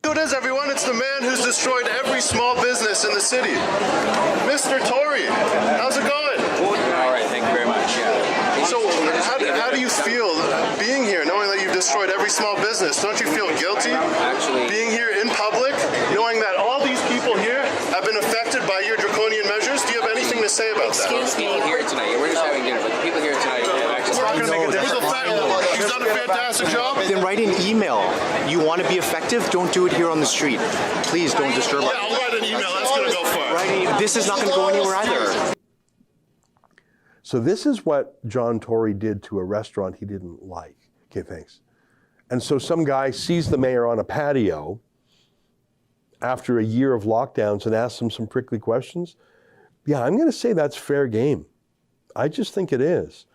Who it is, everyone? It's the man who's destroyed every small business in the city. Mr. Tory, how's it going? All right, thank you very much. Yeah. So how do you feel being here, knowing that you've destroyed every small business? Don't you feel guilty? Actually, being here in public, knowing that all these people here have been affected by your draconian measures, do you have anything to say about that? Excuse me. People here tonight, we're just having dinner, but the people here tonight have actually... It's not going to make a difference. He's done a fantastic job. Then write an email. You want to be effective? Don't do it here on the street. Please don't disturb us. Yeah, I'll write an email. That's going to go far. This is not going to go anywhere either. So this is what John Tory did to a restaurant he didn't like. Okay, thanks. And so some guy sees the mayor on a patio after a year of lockdowns and asks him some prickly questions. Yeah, I'm going to say that's fair game. I just think it is.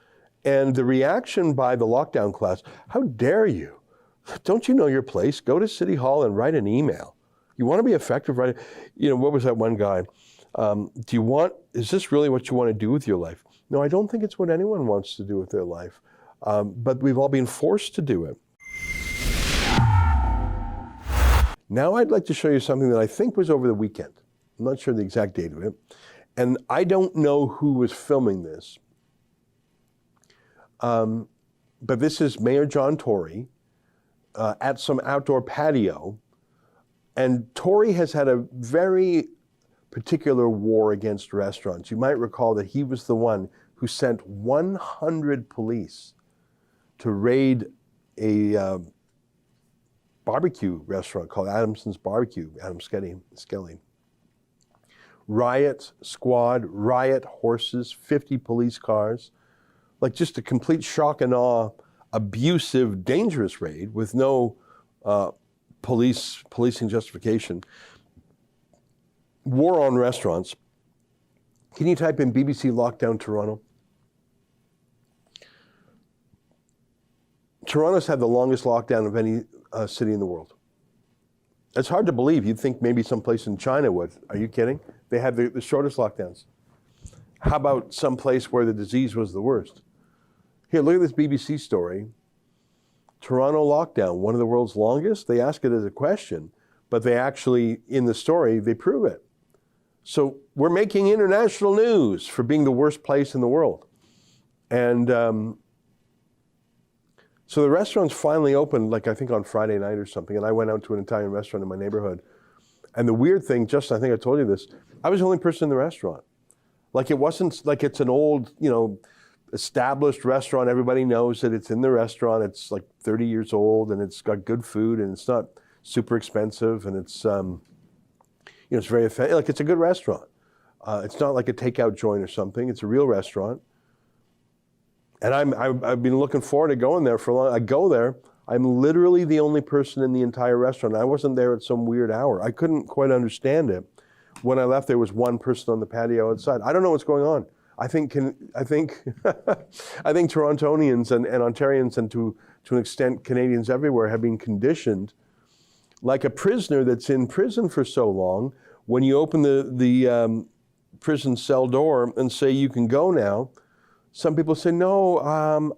And the reaction by the lockdown class, how dare you? Don't you know your place? Go to City Hall and write an email. You want to be effective, right? You know, what was that one guy? Is this really what you want to do with your life? No, I don't think it's what anyone wants to do with their life. But we've all been forced to do it. Now I'd like to show you something that I think was over the weekend. I'm not sure the exact date of it. And I don't know who was filming this. But this is Mayor John Tory at some outdoor patio. And Tory has had a very particular war against restaurants. You might recall that he was the one who sent 100 police to raid a barbecue restaurant called Adamson's Barbecue, Adam Skelly. Riot squad, riot horses, 50 police cars, like just a complete shock and awe, abusive, dangerous raid with no policing justification. War on restaurants. Can you type in BBC lockdown Toronto? Toronto's had the longest lockdown of any city in the world. It's hard to believe. You'd think maybe someplace in China would. Are you kidding? They had the shortest lockdowns. How about someplace where the disease was the worst? Here, look at this BBC story. Toronto lockdown, one of the world's longest. They ask it as a question, but they actually, in the story, they prove it. So we're making international news for being the worst place in the world. And so the restaurants finally opened, like I think on Friday night or something, and I went out to an Italian restaurant in my neighborhood. And the weird thing, Justin, I think I told you this, I was the only person in the restaurant. Like it wasn't like it's an old, established restaurant. Everybody knows that it's in the restaurant. It's like 30 years old and it's got good food and it's not super expensive and it's, it's very, like it's a good restaurant. It's not like a takeout joint or something. It's a real restaurant. And I've been looking forward to going there for a long time. I go there, I'm literally the only person in the entire restaurant. I wasn't there at some weird hour. I couldn't quite understand it. When I left, there was one person on the patio outside. I don't know what's going on. I think Torontonians and Ontarians and to an extent Canadians everywhere have been conditioned like a prisoner that's in prison for so long. When you open the prison cell door and say you can go now, some people say, no,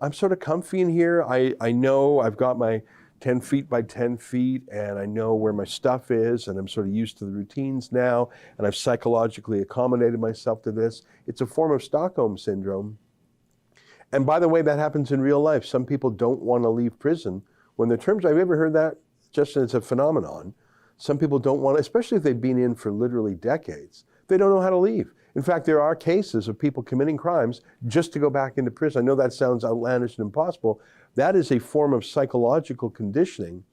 I'm sort of comfy in here. I know I've got my 10 feet by 10 feet and I know where my stuff is and I'm sort of used to the routines now and I've psychologically accommodated myself to this. It's a form of Stockholm syndrome. And by the way, that happens in real life. Some people don't want to leave prison when their terms, have you ever heard that? Justin, it's a phenomenon. Some people don't want, especially if they've been in for literally decades, they don't know how to leave. In fact, there are cases of people committing crimes just to go back into prison. I know that sounds outlandish and impossible. That is a form of psychological conditioning.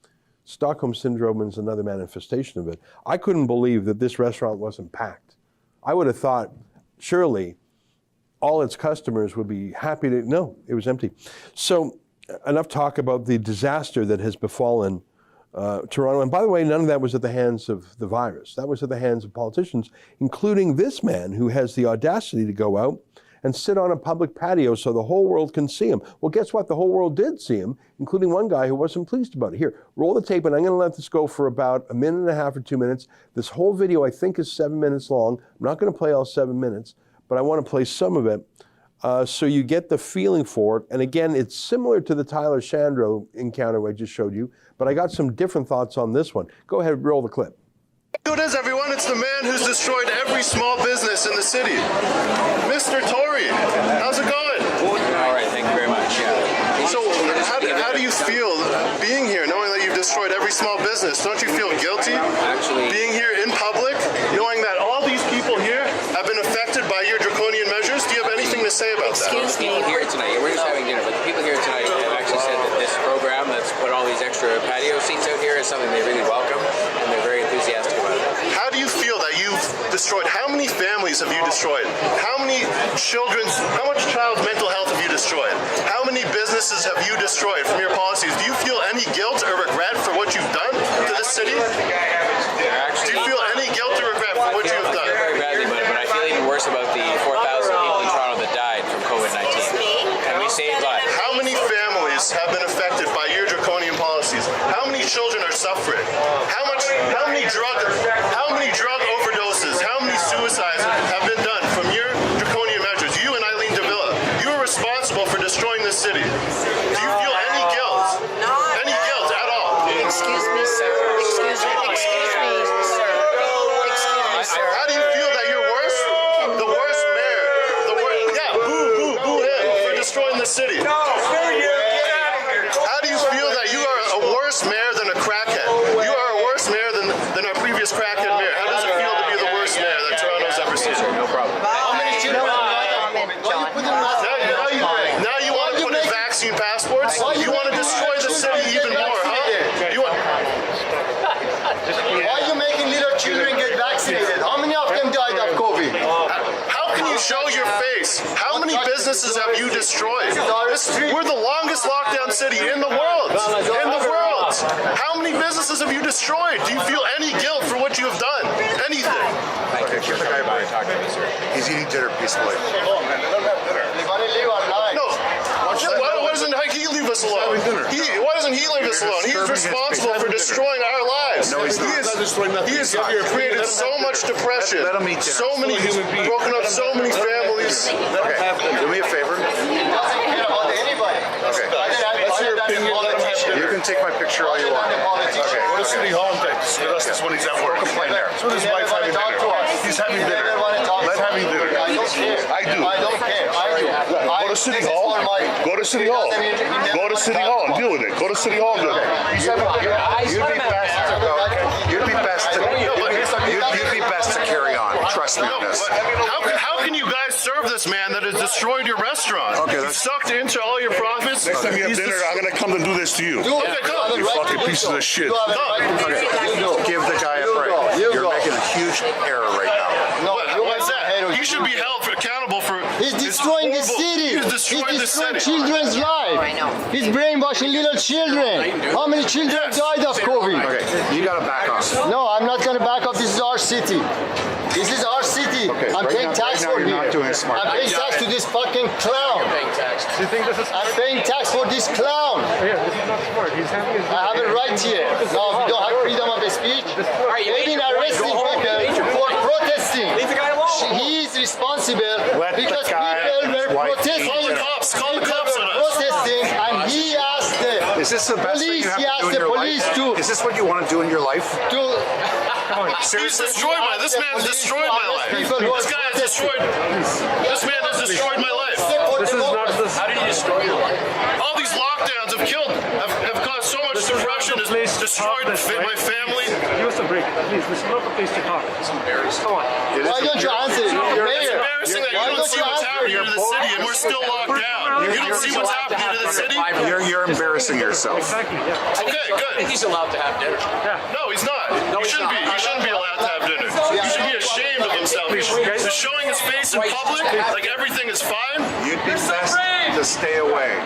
Stockholm Syndrome is another manifestation of it. I couldn't believe that this restaurant wasn't packed. I would have thought, surely, all its customers would be happy to, no, it was empty. So, enough talk about the disaster that has befallen Toronto. And by the way, none of that was at the hands of the virus. That was at the hands of politicians, including this man who has the audacity to go out and sit on a public patio so the whole world can see him. Well, guess what? The whole world did see him, including one guy who wasn't pleased about it. Here, roll the tape, and I'm going to let this go for about 1.5 minutes or 2 minutes. This whole video, I think, is 7 minutes long. I'm not going to play all 7 minutes, but I want to play some of it. So you get the feeling for it. And again, it's similar to the Tyler Shandro encounter I just showed you, but I got some different thoughts on this one. Go ahead, roll the clip. Who it is, everyone? It's the man who's destroyed every small business in the city. Mr. Tory, how's it going? All right, thank you very much. Yeah. So how do you feel being here, knowing that you've destroyed every small business? Don't you feel guilty Actually, being here in public, knowing that all these people here have been affected by your draconian measures? Do you have anything to say about that? the people here tonight, we're just having dinner, but the people here tonight have actually said that this program that's put all these extra patio seats out here is something they really welcome, and they're very enthusiastic about it. How do you feel that you've destroyed? How many families have you destroyed? How much child's mental health have you destroyed? How many businesses have you destroyed from your policies? Do you feel any guilt or regret for what you've done to this city? Do you feel any guilt or regret for what you've done? Very badly about it, but I feel even worse about the 4,000 people in Toronto that died from COVID-19. And we saved lives. How many families have been affected by your draconian policies? How many children are suffering? How many drug overdoses? How many suicides have been done from your draconian measures? You and Eileen Davila, you are responsible for destroying this city. Do you feel any guilt? Any guilt at all? Excuse me, sir. Excuse me, sir. How do you feel that you're worse? The worst mayor. Yeah, boo him for destroying the city. How do you feel that you are a worse mayor than a crackhead? You are a worse mayor than our previous crackhead mayor. How does it feel to be the worst mayor that Toronto's ever seen? No problem. Now you want to put in vaccine passports? You want to destroy the city even more, huh? Why are you making little children get vaccinated? How many of them died of COVID? How can you show your face? How many businesses have you destroyed? We're the longest lockdown city in the world. In the world. How many businesses have you destroyed? Do you feel any guilt for what you have done? Anything? Thank you. Give the guy by talking to me, sir. He's eating dinner peacefully. No. Why doesn't he leave us alone? Why doesn't he leave us alone? He's responsible for destroying our lives. No, he's not. He has created so much depression. Let him eat dinner. So many, broken up so many families. Okay, do me a favor. Okay. You can take my picture all you want. Okay. Go to City Hall and discuss this when he's at work. Complain there. So his wife having dinner. He's having dinner. Let having dinner. I do. I don't care. Go to City Hall. Go to City Hall. Go to City Hall and deal with it. Go to City Hall and deal with it. You'd be best to carry on. Trust me on this. How can you guys serve this man that has destroyed your restaurant? Okay, He sucked into all your profits. Next time you have dinner, I'm gonna come and do this to you. Okay, come. You fucking pieces of shit. Okay, give the guy a break. You're making a huge error right now. What's that? He should be held accountable for. He's destroying the city. He's destroying the city. Children's life. I know. He's brainwashing little children. How many children died of COVID? Okay, you gotta back off. No, I'm not going to back up. This is our city. This is our city. Okay, I'm paying tax right now for you're here. not doing it smart. I'm paying tax to this fucking clown. Do you think this is I'm paying tax for this clown. Yeah, this is not smart. He's having his I have a right here. Now, we don't have freedom of speech. They've been arresting people for protesting. Leave the guy alone. He is responsible Let the because guy people and his were wife protesting. Call the cops. Call the cops on us. Protesting, and he asked the Is this the best thing police. you have He to asked do in the your police life? Is this what you want to do in your life? to He's destroyed my. This man's destroyed my life. This guy has destroyed. This man has destroyed my life. This is not this. How did he destroy your life? All these lockdowns have caused so much disruption. Has destroyed my family. Give us a break, please. This is not the place to talk. It's embarrassing. Come on. Why don't you answer? You're It's mayor. embarrassing that you Why don't don't see you what's answer? happening to the city and we're still locked down. You don't see what's happening to the city? You're embarrassing yourself. Exactly, yeah. Okay, I think good. he's allowed to have dinner. No, he's not. He shouldn't be. He shouldn't be allowed to have dinner. He should be ashamed of himself. He's showing his face in public like everything is fine. You'd be best to stay away.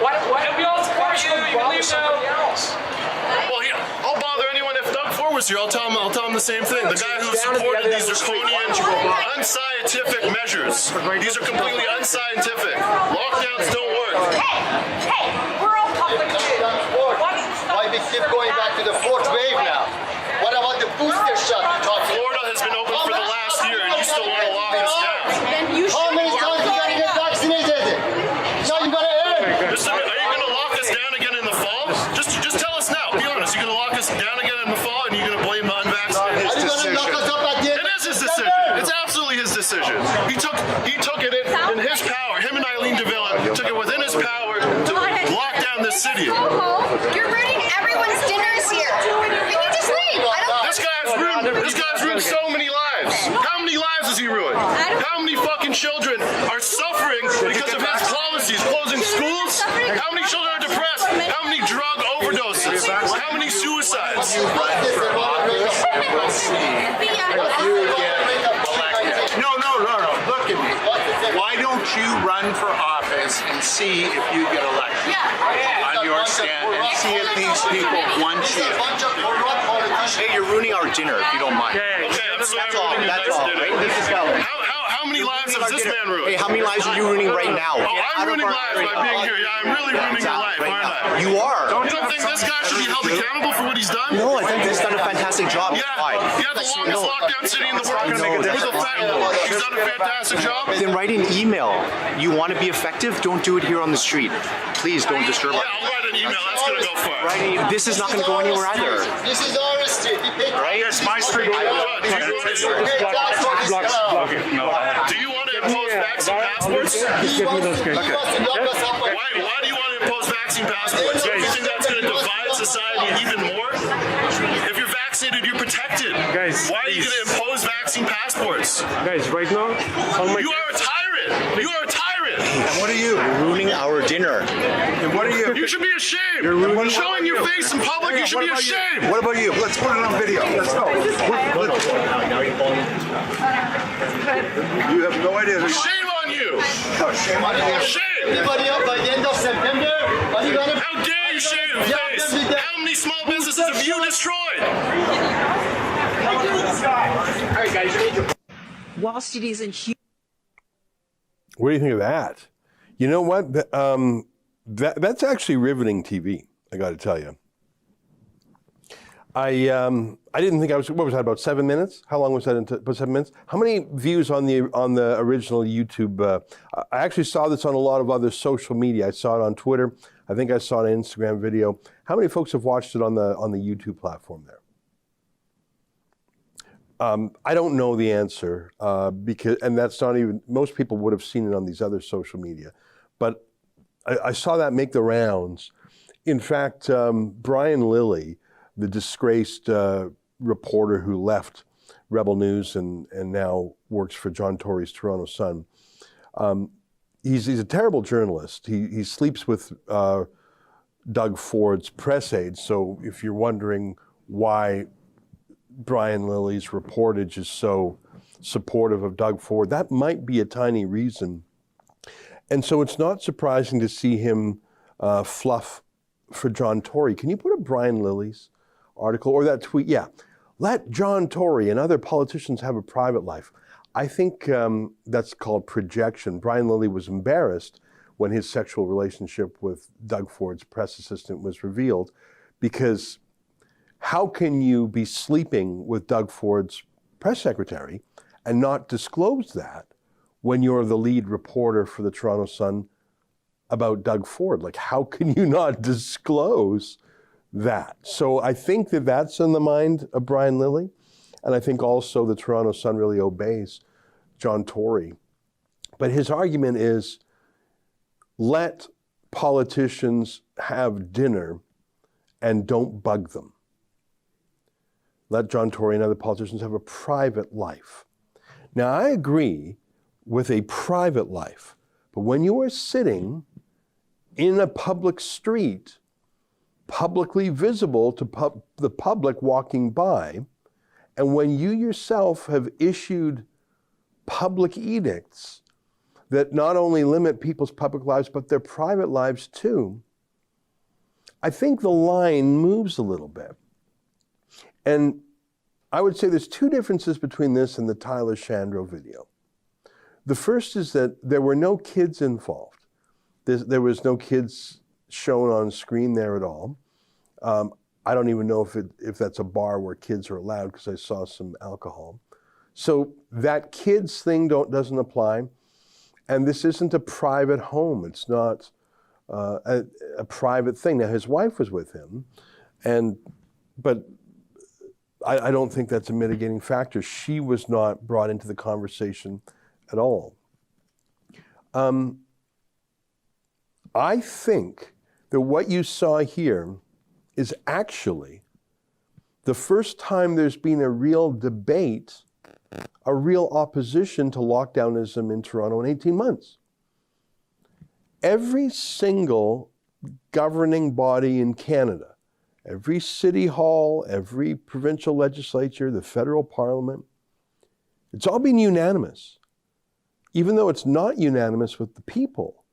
Why we all support you? You can leave now. Well, I'll bother anyone. If Doug Ford was here, I'll tell him the same thing. The guy who supported these draconian, unscientific measures. These are completely unscientific. Lockdowns don't work. Hey, we're all public. Why we keep going back to the fourth wave now? What about the booster shot you talked about? Florida has been open for the last year, and you still want to lock us down. Then you How should. many times you gonna get him to fall, and you're gonna blame the unvaccinated. Are you gonna knock us up at the end It of is his September? decision. It's absolutely his decision. He took it in his power. Him and Eileen DeVille took it within his power to lock down this city. Go home. You're ruining everyone's dinners here. Can you just leave? I don't. This guy's ruined so many lives. How many lives has he ruined? How many fucking children are suffering because of his policies? Closing schools? How many children are depressed? How many drug overdoses? How many suicides? No. Look at me. Why don't you run for office and see if you get elected on your stand and see if these people want you? Hey, you're ruining our dinner if you don't mind. Okay, I'm sorry. That's all. That's all. Right? This is valid. How many lives has this man ruined? Hey, how many lives are you ruining right now? Oh, I'm ruining lives by being here. Yeah, I'm really ruining your life, aren't I? You are. You don't think this guy should be held accountable for what he's done? No, I think he's done a fantastic job. Yeah, Why? the longest lockdown city in the world. He's done a fantastic job. Then write an email. You want to be effective? Don't do it here on the street. Please don't disturb Yeah, us. I'll write an email. That's gonna go far. This is not going to go anywhere either. This is our street. Right? It's my street. Do you want to impose vaccine passports? Just give me those guys. Why do you want to impose vaccine passports? Do you think that's going to divide society even more? If you're vaccinated, you're protected. Guys, why are you please. going to impose vaccine passports? Guys, right now, all my You are a tyrant. You are a tyrant. And what are you? Ruining our dinner. And what are you? You should be ashamed. ruining- Showing your face in public, you should be ashamed. What about you? Let's put it on video. Let's go. You have no idea. Shame on you. Shame on you. Shame. Everybody up by the end of September. Are you gonna? How dare you shave your face? How many small businesses have you destroyed? Wall Street is in huge. What do you think of that? You know what? That's actually riveting TV. I got to tell you. I didn't think I was. What was that? About 7 minutes? How long was that? About 7 minutes? How many views on the original YouTube? I actually saw this on a lot of other social media. I saw it on Twitter. I think I saw an Instagram video. How many folks have watched it on the YouTube platform there? I don't know the answer because, and that's not even. Most people would have seen it on these other social media, but I saw that make the rounds. In fact, Brian Lilly, the disgraced reporter who left Rebel News and now works for John Tory's Toronto Sun. He's a terrible journalist. He sleeps with Doug Ford's press aide. So if you're wondering why Brian Lilly's reportage is so supportive of Doug Ford, that might be a tiny reason. And so it's not surprising to see him fluff for John Tory. Can you put up Brian Lilly's article or that tweet? Yeah. Let John Tory and other politicians have a private life. I think that's called projection. Brian Lilly was embarrassed when his sexual relationship with Doug Ford's press assistant was revealed, because how can you be sleeping with Doug Ford's press secretary and not disclose that when you're the lead reporter for the Toronto Sun about Doug Ford? Like, how can you not disclose that? So I think that that's in the mind of Brian Lilly. And I think also the Toronto Sun really obeys John Tory. But his argument is, let politicians have dinner and don't bug them. Let John Tory and other politicians have a private life. Now, I agree with a private life, but when you are sitting in a public street, publicly visible to the public walking by, and when you yourself have issued public edicts that not only limit people's public lives, but their private lives too, I think the line moves a little bit. And I would say there's two differences between this and the Tyler Shandro video. The first is that there were no kids involved. There was no kids shown on screen there at all. I don't even know if that's a bar where kids are allowed, because I saw some alcohol. So that kids thing doesn't apply. And this isn't a private home. It's not a private thing. Now, his wife was with him, but I don't think that's a mitigating factor. She was not brought into the conversation at all. I think that what you saw here is actually the first time there's been a real debate, a real opposition to lockdownism in Toronto in 18 months. Every single governing body in Canada, every city hall, every provincial legislature, the federal parliament, it's all been unanimous. Even though it's not unanimous with the people,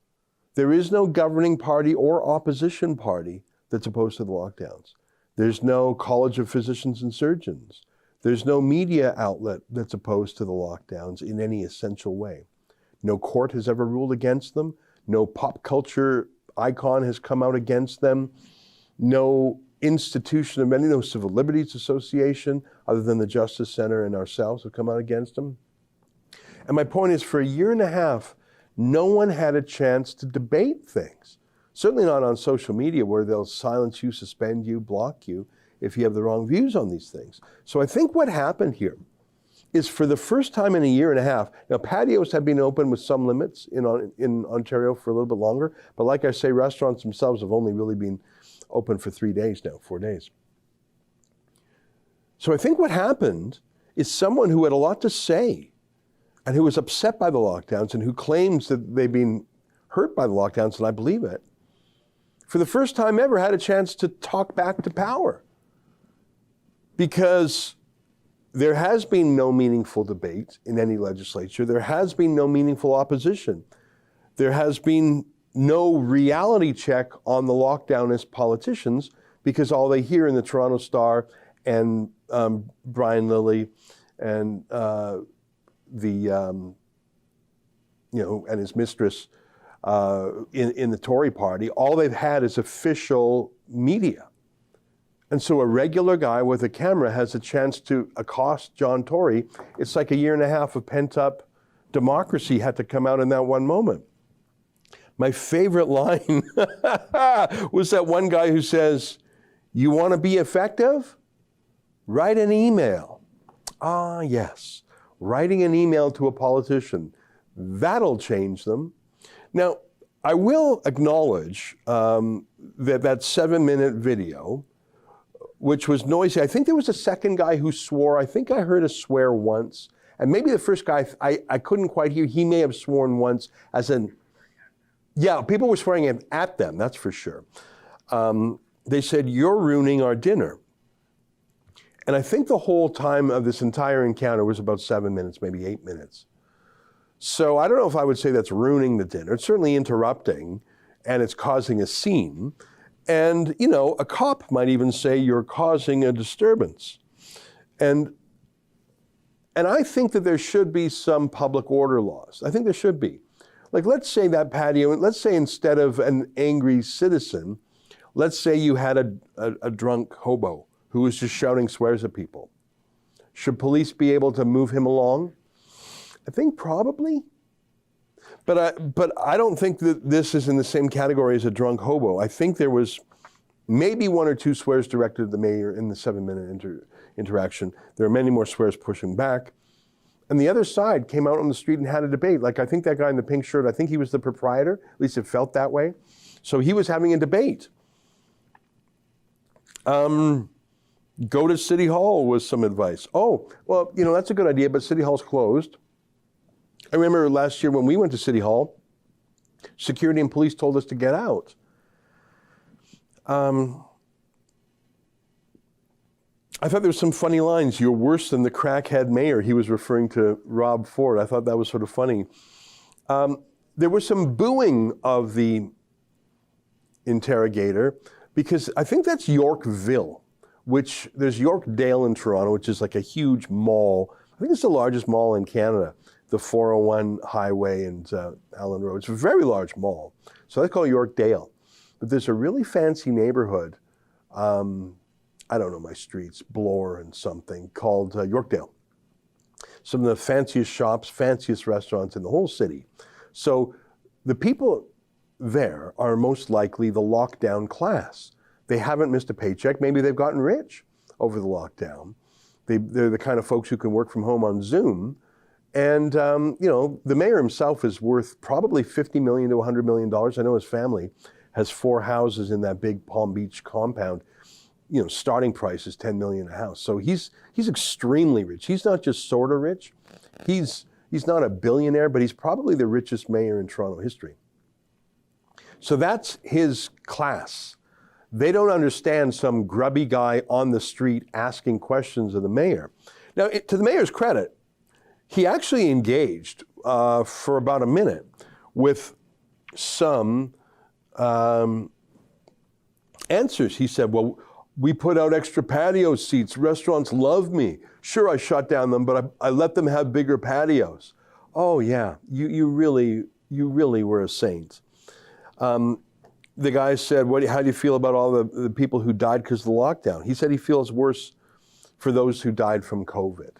there is no governing party or opposition party that's opposed to the lockdowns. There's no College of Physicians and Surgeons. There's no media outlet that's opposed to the lockdowns in any essential way. No court has ever ruled against them. No pop culture icon has come out against them. No institution of any, no Civil Liberties Association, other than the Justice Center and ourselves, have come out against them. And my point is, for a year and a half, no one had a chance to debate things. Certainly not on social media, where they'll silence you, suspend you, block you if you have the wrong views on these things. So I think what happened here is, for the first time in a year and a half, now patios have been open with some limits in Ontario for a little bit longer, but like I say, restaurants themselves have only really been open for 3 days now, 4 days. So I think what happened is someone who had a lot to say and who was upset by the lockdowns and who claims that they've been hurt by the lockdowns, and I believe it, for the first time ever had a chance to talk back to power. Because there has been no meaningful debate in any legislature. There has been no meaningful opposition. There has been no reality check on the lockdownist politicians, because all they hear in the Toronto Star and Brian Lilley and and his mistress in the Tory party, all they've had is official media. And so a regular guy with a camera has a chance to accost John Tory. It's like a year and a half of pent-up democracy had to come out in that one moment. My favorite line was that one guy who says, "You want to be effective? Write an email." Ah, yes. Writing an email to a politician. That'll change them. Now, I will acknowledge that 7-minute video, which was noisy. I think there was a second guy who swore. I think I heard a swear once. And maybe the first guy, I couldn't quite hear. He may have sworn once as in, yeah, people were swearing at them, that's for sure. They said, "You're ruining our dinner." And I think the whole time of this entire encounter was about 7 minutes, maybe 8 minutes. So I don't know if I would say that's ruining the dinner. It's certainly interrupting, and it's causing a scene. And, you know, a cop might even say you're causing a disturbance. And I think that there should be some public order laws. I think there should be. Like, let's say that patio, let's say instead of an angry citizen, let's say you had a drunk hobo who was just shouting swears at people. Should police be able to move him along? I think probably. But I don't think that this is in the same category as a drunk hobo. I think there was maybe 1 or 2 swears directed at the mayor in the 7-minute interaction. There are many more swears pushing back. And the other side came out on the street and had a debate. Like, I think that guy in the pink shirt, I think he was the proprietor. At least it felt that way. So he was having a debate. Go to City Hall was some advice. Oh, well, you know, that's a good idea, but City Hall's closed. I remember last year when we went to City Hall, security and police told us to get out. I thought there were some funny lines. "You're worse than the crackhead mayor." He was referring to Rob Ford. I thought that was sort of funny. There was some booing of the interrogator, because I think that's Yorkville, which there's Yorkdale in Toronto, which is like a huge mall. I think it's the largest mall in Canada. The 401 highway and Allen Road. It's a very large mall. So that's called Yorkdale. But there's a really fancy neighborhood, I don't know my streets, Bloor and something, called Yorkdale. Some of the fanciest shops, fanciest restaurants in the whole city. So the people there are most likely the lockdown class. They haven't missed a paycheck. Maybe they've gotten rich over the lockdown. They're the kind of folks who can work from home on Zoom. And, you know, the mayor himself is worth probably $50 million to $100 million. I know his family has 4 houses in that big Palm Beach compound. You know, starting price is $10 million a house. So he's extremely rich. He's not just sort of rich. He's not a billionaire, but he's probably the richest mayor in Toronto history. So that's his class. They don't understand some grubby guy on the street asking questions of the mayor. Now, to the mayor's credit, he actually engaged for about a minute with some answers. He said, well, we put out extra patio seats. Restaurants love me. Sure, I shut down them, but I let them have bigger patios. Oh yeah, you really were a saint. The guy said, how do you feel about all the people who died because of the lockdown? He said he feels worse for those who died from COVID.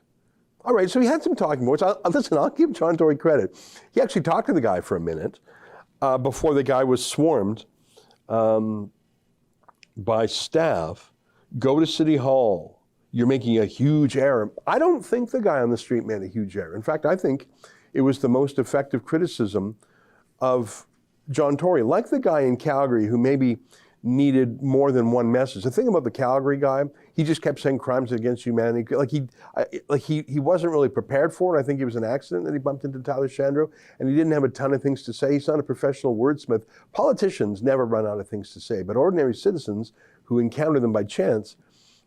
All right, so he had some talking points. Listen, I'll give John Tory credit. He actually talked to the guy for a minute before the guy was swarmed by staff. Go to City Hall. You're making a huge error. I don't think the guy on the street made a huge error. In fact, I think it was the most effective criticism of John Tory, like the guy in Calgary who maybe needed more than one message. The thing about the Calgary guy, he just kept saying crimes against humanity. He wasn't really prepared for it. I think it was an accident that he bumped into Tyler Shandro, and he didn't have a ton of things to say. He's not a professional wordsmith. Politicians never run out of things to say, but ordinary citizens who encounter them by chance,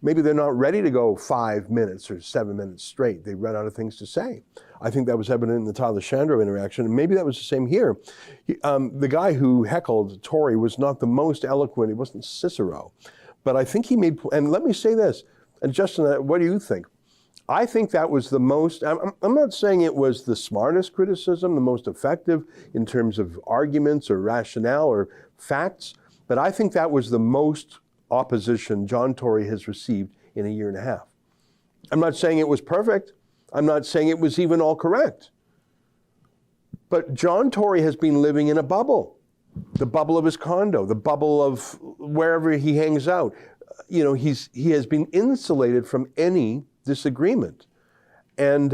maybe they're not ready to go 5 minutes or 7 minutes straight. They run out of things to say. I think that was evident in the Tyler Shandro interaction, and maybe that was the same here. The guy who heckled Tory was not the most eloquent. He wasn't Cicero. But I think he made, and let me say this, and Justin, what do you think? I think that was the most, I'm not saying it was the smartest criticism, the most effective in terms of arguments or rationale or facts, but I think that was the most opposition John Tory has received in a year and a half. I'm not saying it was perfect. I'm not saying it was even all correct. But John Tory has been living in a bubble. The bubble of his condo, the bubble of wherever he hangs out. You know, he has been insulated from any disagreement. And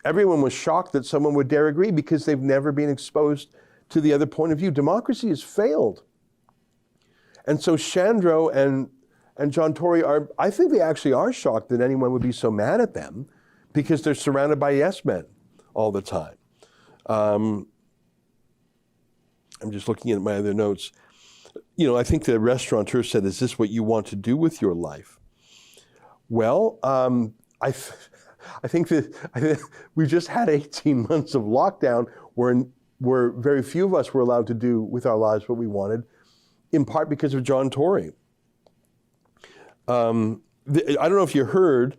everyone was shocked that someone would dare agree because they've never been exposed to the other point of view. Democracy has failed. And so Shandro and John Tory I think they actually are shocked that anyone would be so mad at them because they're surrounded by yes men all the time. I'm just looking at my other notes. You know, I think the restaurateur said, is this what you want to do with your life? Well, I think that we just had 18 months of lockdown where very few of us were allowed to do with our lives what we wanted, in part because of John Tory. I don't know if you heard,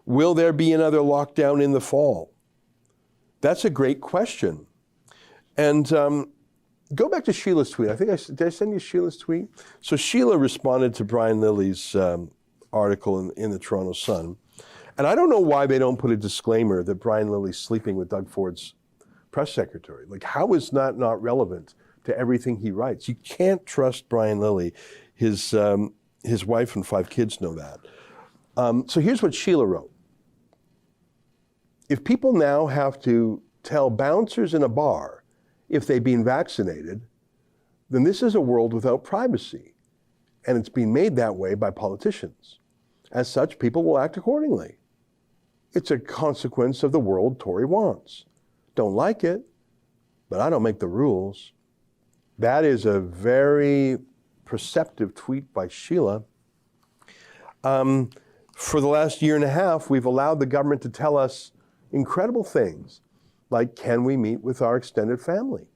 will there be another lockdown in the fall? That's a great question. And go back to Sheila's tweet. Did I send you Sheila's tweet? So Sheila responded to Brian Lilly's article in the Toronto Sun. And I don't know why they don't put a disclaimer that Brian Lilly's sleeping with Doug Ford's press secretary. Like, how is that not relevant to everything he writes? You can't trust Brian Lilly. His wife and 5 kids know that. So here's what Sheila wrote. If people now have to tell bouncers in a bar if they've been vaccinated, then this is a world without privacy. And it's being made that way by politicians. As such, people will act accordingly. It's a consequence of the world Tory wants. Don't like it, but I don't make the rules. That is a very perceptive tweet by Sheila. For the last year and a half, we've allowed the government to tell us incredible things, like, can we meet with our extended family?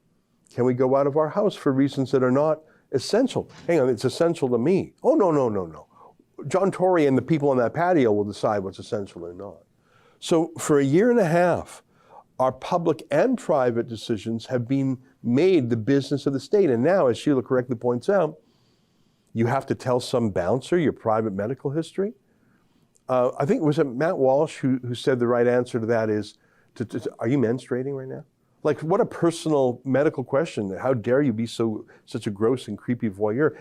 Can we go out of our house for reasons that are not essential? Hang on, it's essential to me. Oh, no. John Tory and the people on that patio will decide what's essential or not. So for a year and a half, our public and private decisions have been made the business of the state. And now, as Sheila correctly points out, you have to tell some bouncer your private medical history. I think, was it Matt Walsh who said the right answer to that is, are you menstruating right now? Like, what a personal medical question. How dare you be such a gross and creepy voyeur?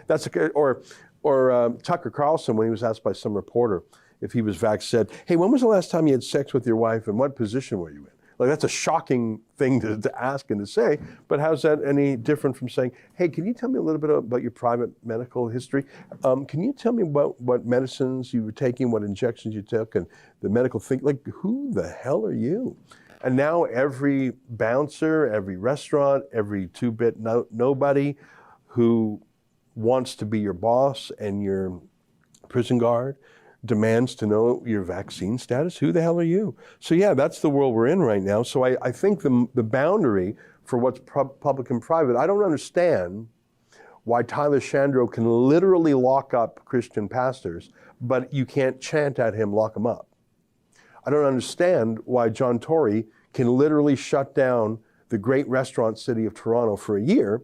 Or Tucker Carlson, when he was asked by some reporter if he was vaxxed, said, hey, when was the last time you had sex with your wife and what position were you in? Like, that's a shocking thing to ask and to say, but how's that any different from saying, hey, can you tell me a little bit about your private medical history? Can you tell me what medicines you were taking, what injections you took, and the medical thing? Like, who the hell are you? And now every bouncer, every restaurant, every two-bit nobody who wants to be your boss and your prison guard demands to know your vaccine status. Who the hell are you? So yeah, that's the world we're in right now. So I think the boundary for what's public and private, I don't understand why Tyler Shandro can literally lock up Christian pastors, but you can't chant at him, lock him up. I don't understand why John Tory can literally shut down the great restaurant city of Toronto for a year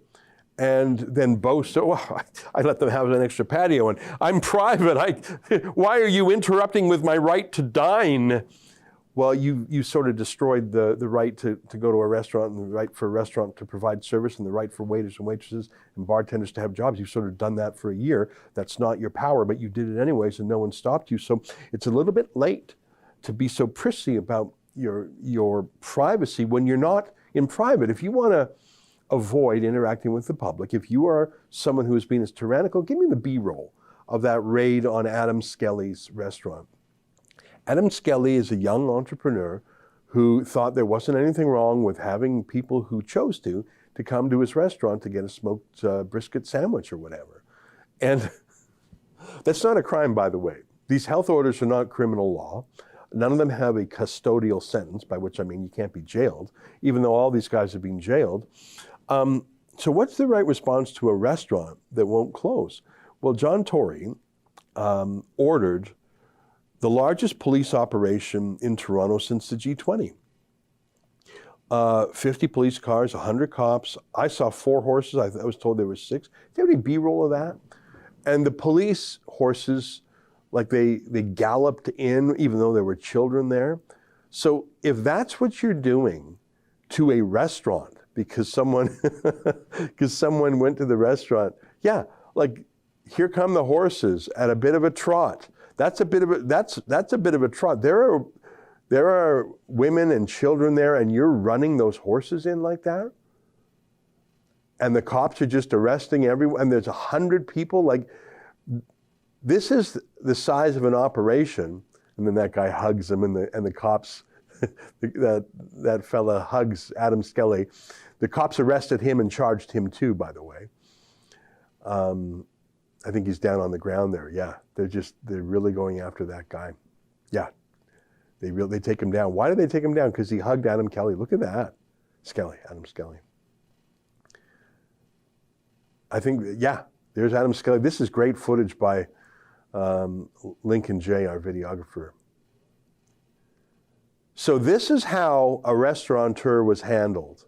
and then boast, oh, I let them have an extra patio, and I'm private. Why are you interrupting with my right to dine? Well, you sort of destroyed the right to go to a restaurant, and the right for a restaurant to provide service, and the right for waiters and waitresses and bartenders to have jobs. You've sort of done that for a year. That's not your power, but you did it anyways, and no one stopped you. So it's a little bit late to be so prissy about your privacy when you're not in private. If you want to avoid interacting with the public, if you are someone who has been as tyrannical, give me the B-roll of that raid on Adam Skelly's restaurant. Adam Skelly is a young entrepreneur who thought there wasn't anything wrong with having people who chose to come to his restaurant to get a smoked brisket sandwich or whatever. And that's not a crime, by the way. These health orders are not criminal law. None of them have a custodial sentence, by which I mean you can't be jailed, even though all these guys are being jailed. So what's the right response to a restaurant that won't close? Well, John Tory ordered the largest police operation in Toronto since the G20. 50 police cars, 100 cops. I saw 4 horses. I was told there were 6. Do you have any B-roll of that? And the police horses, like they galloped in, even though there were children there. So if that's what you're doing to a restaurant, because someone went to the restaurant, yeah, like here come the horses at a bit of a trot. That's a bit of a trot. There are women and children there, and you're running those horses in like that, and the cops are just arresting everyone. And there's 100 people. Like, this is the size of an operation. And then that guy hugs him, and the cops, that fella hugs Adam Skelly. The cops arrested him and charged him too, by the way. I think he's down on the ground there. Yeah, they're really going after that guy. Yeah, they take him down. Why did they take him down? Because he hugged Adam Kelly. Look at that, Adam Skelly. I think, yeah, there's Adam Skelly. This is great footage by Lincoln J, our videographer. So this is how a restaurateur was handled.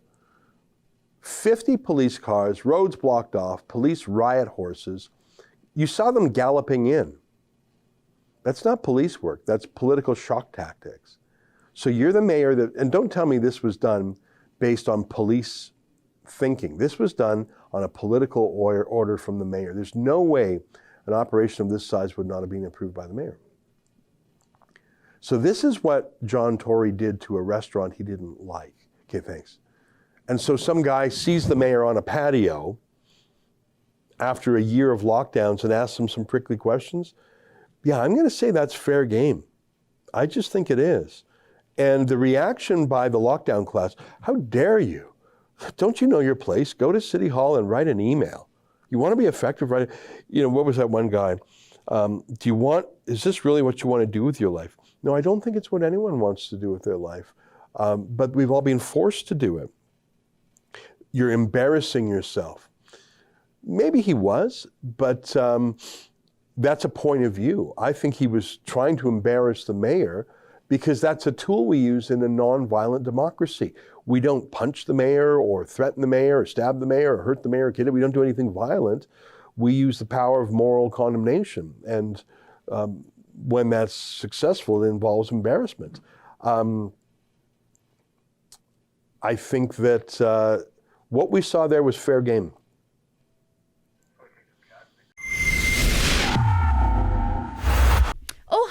50 police cars, roads blocked off, police riot horses. You saw them galloping in. That's not police work, that's political shock tactics. So you're the mayor and don't tell me this was done based on police thinking. This was done on a political order from the mayor. There's no way an operation of this size would not have been approved by the mayor. So this is what John Tory did to a restaurant he didn't like. Okay, thanks. And so some guy sees the mayor on a patio after a year of lockdowns and asks him some prickly questions. Yeah, I'm going to say that's fair game. I just think it is. And the reaction by the lockdown class, how dare you? Don't you know your place? Go to City Hall and write an email. You want to be effective, right? You know, what was that one guy? Is this really what you want to do with your life? No, I don't think it's what anyone wants to do with their life. But we've all been forced to do it. You're embarrassing yourself. Maybe he was, but that's a point of view. I think he was trying to embarrass the mayor because that's a tool we use in a non-violent democracy. We don't punch the mayor or threaten the mayor or stab the mayor or hurt the mayor or kid. We don't do anything violent. We use the power of moral condemnation. And when that's successful, it involves embarrassment. I think that what we saw there was fair game.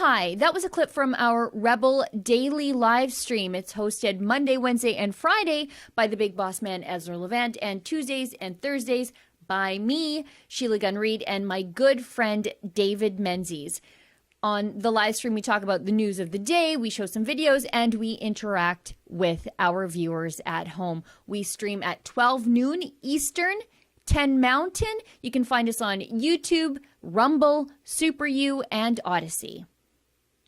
Hi, that was a clip from our Rebel Daily live stream. It's hosted Monday, Wednesday, and Friday by the big boss man Ezra Levant, and Tuesdays and Thursdays by me, Sheila Gunn Reid, and my good friend David Menzies. On the live stream, we talk about the news of the day, we show some videos, and we interact with our viewers at home. We stream at 12 noon Eastern, 10 Mountain. You can find us on YouTube, Rumble, Super U, and Odyssey.